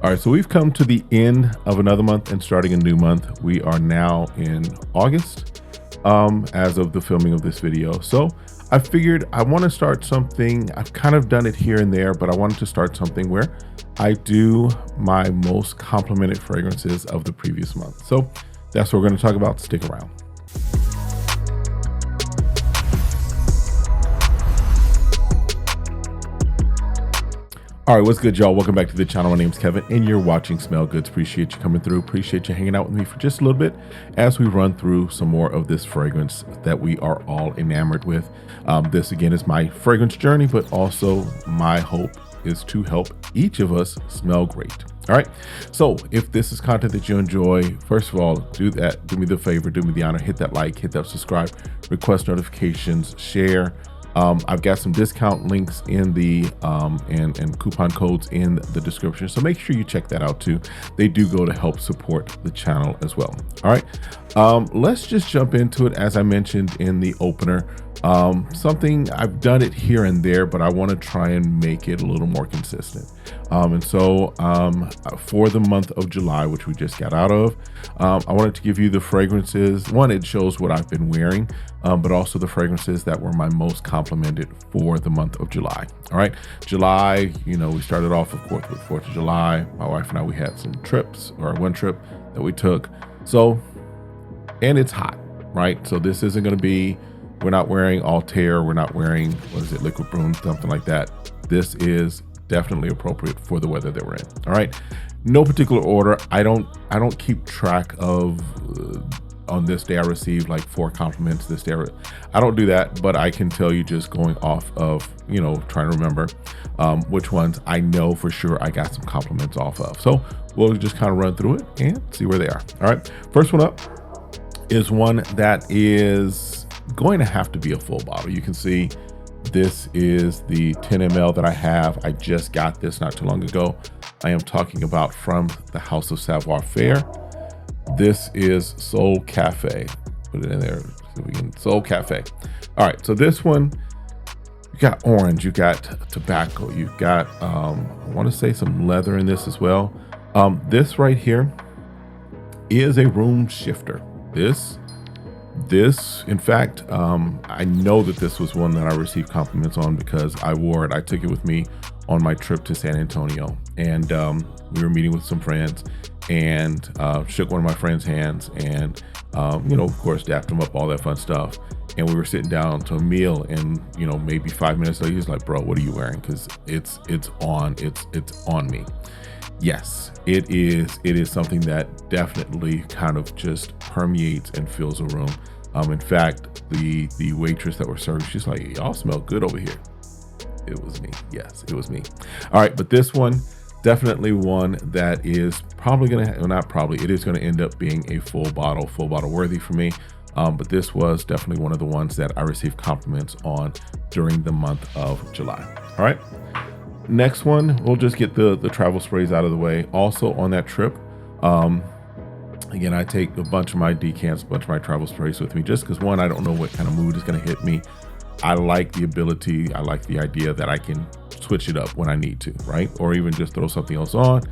All right, so we've come to the end of another month and starting a new month. We are now in August as of the filming of this video. So I figured I want to start something. I've kind of done it here and there, but I wanted to start something where I do my most complimented fragrances of the previous month. So that's what we're going to talk about. Stick around. All right, what's good, y'all? Welcome back to the channel. My name's Kevin, and you're watching SmellGoodz. Appreciate you coming through. Appreciate you hanging out with me for just a little bit as we run through some more of this fragrance that we are all enamored with. This, again, is my fragrance journey, but also my hope is to help each of us smell great. All right, so if this is content that you enjoy, first of all, do me the favor, do me the honor, hit that like, hit that subscribe, request notifications, share. I've got some discount links in the and coupon codes in the description, so make sure you check that out too. They do go to help support the channel as well. All right, let's just jump into it. As I mentioned in the opener, something I've done it here and there, but I want to try and make it a little more consistent. And so for the month of July, which we just got out of, I wanted to give you the fragrances. One, it shows what I've been wearing, but also the fragrances that were my most complimented for the month of July. All right, July, you know, we started off, of course, with 4th of July. My wife and I, we had some trips, or one trip that we took. So, and it's hot, right? So this isn't going to be, we're not wearing Altair, we're not wearing, what is it, Liquid Broom, something like that. This is definitely appropriate for the weather that we're in. All right, no particular order. I don't keep track of on this day I received like 4 compliments, this day I don't do that, but I can tell you just going off of, you know, trying to remember which ones I know for sure I got some compliments off of. So we'll just kind of run through it and see where they are. All right, first one up is one that is going to have to be a full bottle. You can see this is the 10 ml that I have. I just got this not too long ago. I am talking about from the House of Savoir Faire. This is Soul Cafe. Put it in there so we can, Soul Cafe. All right, so this one, you got orange, you got tobacco, you've got, I want to say some leather in this as well. This right here is a room shifter. This, in fact, I know that this was one that I received compliments on because I wore it. I took it with me on my trip to San Antonio, and we were meeting with some friends, and shook one of my friends' hands, and you know, of course, dapped him up, all that fun stuff. And we were sitting down to a meal, and you know, maybe 5 minutes later, he's like, "Bro, what are you wearing? Because it's on me." Yes, it is something that definitely kind of just permeates and fills a room. In fact, the waitress that was serving, she's like, "Y'all smell good over here." It was me. Yes, it was me. All right, but this one, definitely one that is probably gonna, well, not probably, it is gonna end up being a full bottle worthy for me. But this was definitely one of the ones that I received compliments on during the month of July. All right. Next one, we'll just get the travel sprays out of the way. Also on that trip, again, I take a bunch of my decants, a bunch of my travel sprays with me, just because, one, I don't know what kind of mood is going to hit me. I like the ability, I like the idea that I can switch it up when I need to, right? Or even just throw something else on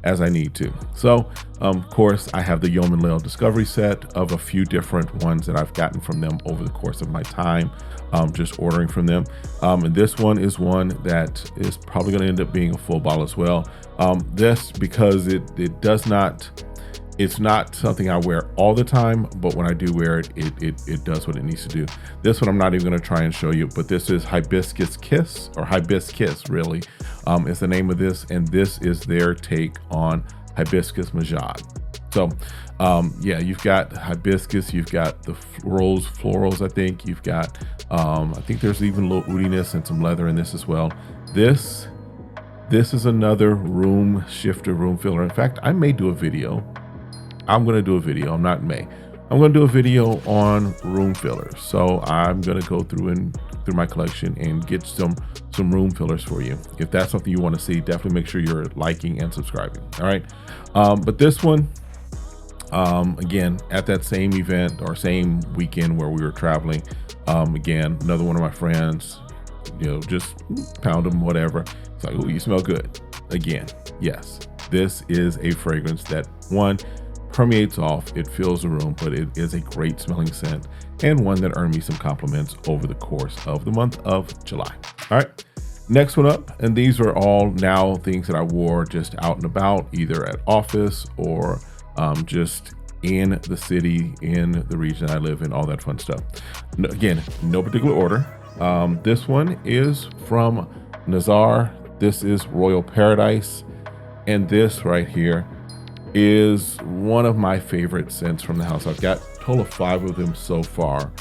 as I need to. So, of course, I have the Yeoman Lale Discovery set of a few different ones that I've gotten from them over the course of my time, just ordering from them. And this one is one that is probably going to end up being a full bottle as well. This, because it does not, it's not something I wear all the time, but when I do wear it, it does what it needs to do. This one I'm not even going to try and show you, but this is Hibiscus Kiss, or Hibiscus really, is the name of this, and this is their take on Hibiscus Majad. So yeah, you've got hibiscus, you've got the florals, I think you've got, I think there's even a little woodiness and some leather in this as well. This is another room shifter, room filler. In fact, I may do a video. I'm going to do a video. I'm going to do a video on room fillers. So I'm going to go through my collection and get some room fillers for you. If that's something you want to see, definitely make sure you're liking and subscribing. All right. But this one, again, at that same event or same weekend where we were traveling, again, another one of my friends, you know, just pound them, whatever. It's like, oh, you smell good. Again, yes, This is a fragrance that, one, permeates off, it fills the room, but it is a great smelling scent, and one that earned me some compliments over the course of the month of July. All right, next one up, and these are all now things that I wore just out and about, either at office or just in the city, in the region I live in, all that fun stuff. Again, no particular order. This one is from Nazar. This is Royal Paradise, and this right here is one of my favorite scents from the house. I've got a total of 5 of them so far.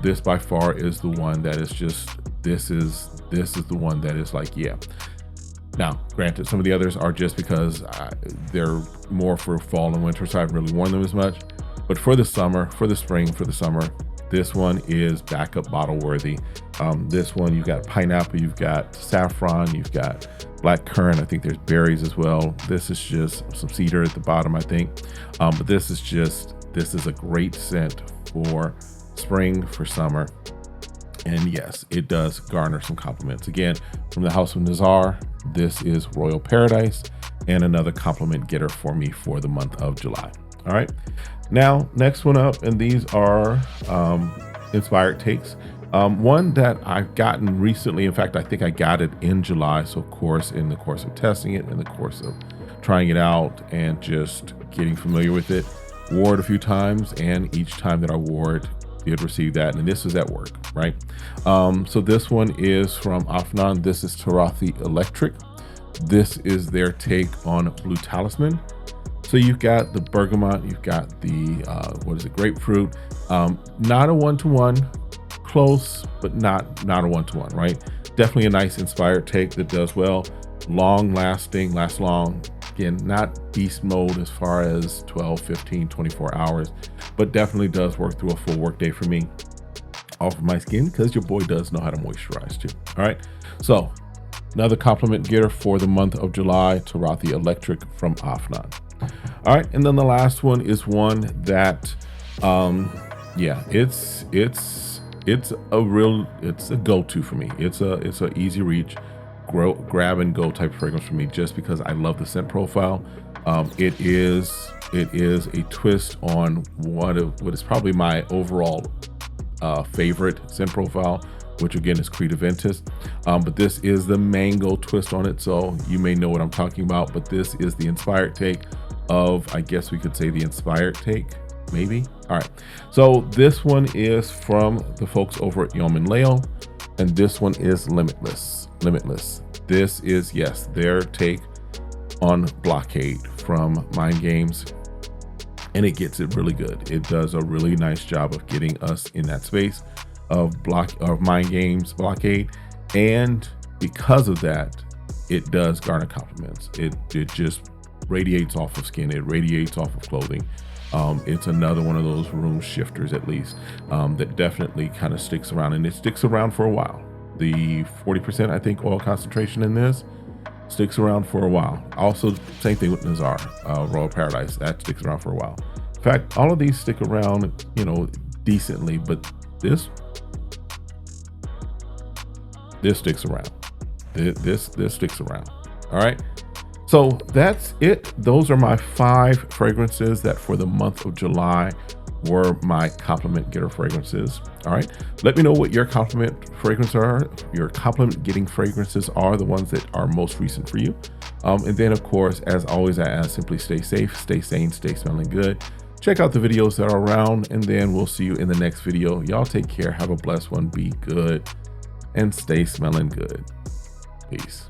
This by far is the one that is just, this is the one that is like, yeah. Now, granted, some of the others are just because they're more for fall and winter, so I haven't really worn them as much. But for the summer, for the spring, for the summer, this one is backup bottle worthy. This one, you've got pineapple, you've got saffron, you've got black currant. I think there's berries as well. This is just some cedar at the bottom, I think. But this is a great scent for spring, for summer. And yes, it does garner some compliments. Again, from the House of Nazar, this is Royal Paradise, and another compliment getter for me for the month of July. All right, now next one up, and these are inspired takes. One that I've gotten recently, in fact, I think I got it in July. So of course, in the course of testing it, in the course of trying it out and just getting familiar with it, wore it a few times, and each time that I wore it, did receive that, and this is at work, right? So this one is from Afnan. This is Tarathi Electric. This is their take on Blue Talisman. So you've got the bergamot, you've got the grapefruit. Not a one-to-one, close, but not a one-to-one, right? Definitely a nice inspired take that does well, long lasting, lasts long. Again, not beast mode as far as 12, 15, 24 hours, but definitely does work through a full work day for me off of my skin, because your boy does know how to moisturize too. All right, so another compliment getter for the month of July, Tarathi Electric from Afnan. All right, and then the last one is one that, yeah, it's a go-to for me. It's a easy reach, grab and go type of fragrance for me, just because I love the scent profile. It is a twist on what is probably my overall favorite scent profile, which again is Creed Aventus. But this is the mango twist on it, so you may know what I'm talking about. But this is the inspired take of, I guess we could say, the inspired take, maybe. All right, so this one is from the folks over at Yeoman Leo, and this one is Limitless. This is, yes, their take on Blockade from Mind Games, and it gets it really good. It does a really nice job of getting us in that space of Mind Games Blockade, and because of that, it does garner compliments. It just radiates off of skin, it radiates off of clothing. It's another one of those room shifters, at least, that definitely kind of sticks around, and it sticks around for a while. The 40%, I think, oil concentration in this sticks around for a while. Also, same thing with Nazar, Royal Paradise, that sticks around for a while. In fact, all of these stick around, decently, but this sticks around. This sticks around. All right. So that's it. Those are my 5 fragrances that for the month of July were my compliment getter fragrances. All right, let me know what your compliment fragrances are. Your compliment getting fragrances are the ones that are most recent for you. And then of course, as always, I ask, simply stay safe, stay sane, stay smelling good. Check out the videos that are around, and then we'll see you in the next video. Y'all take care, have a blessed one, be good, and stay smelling good. Peace.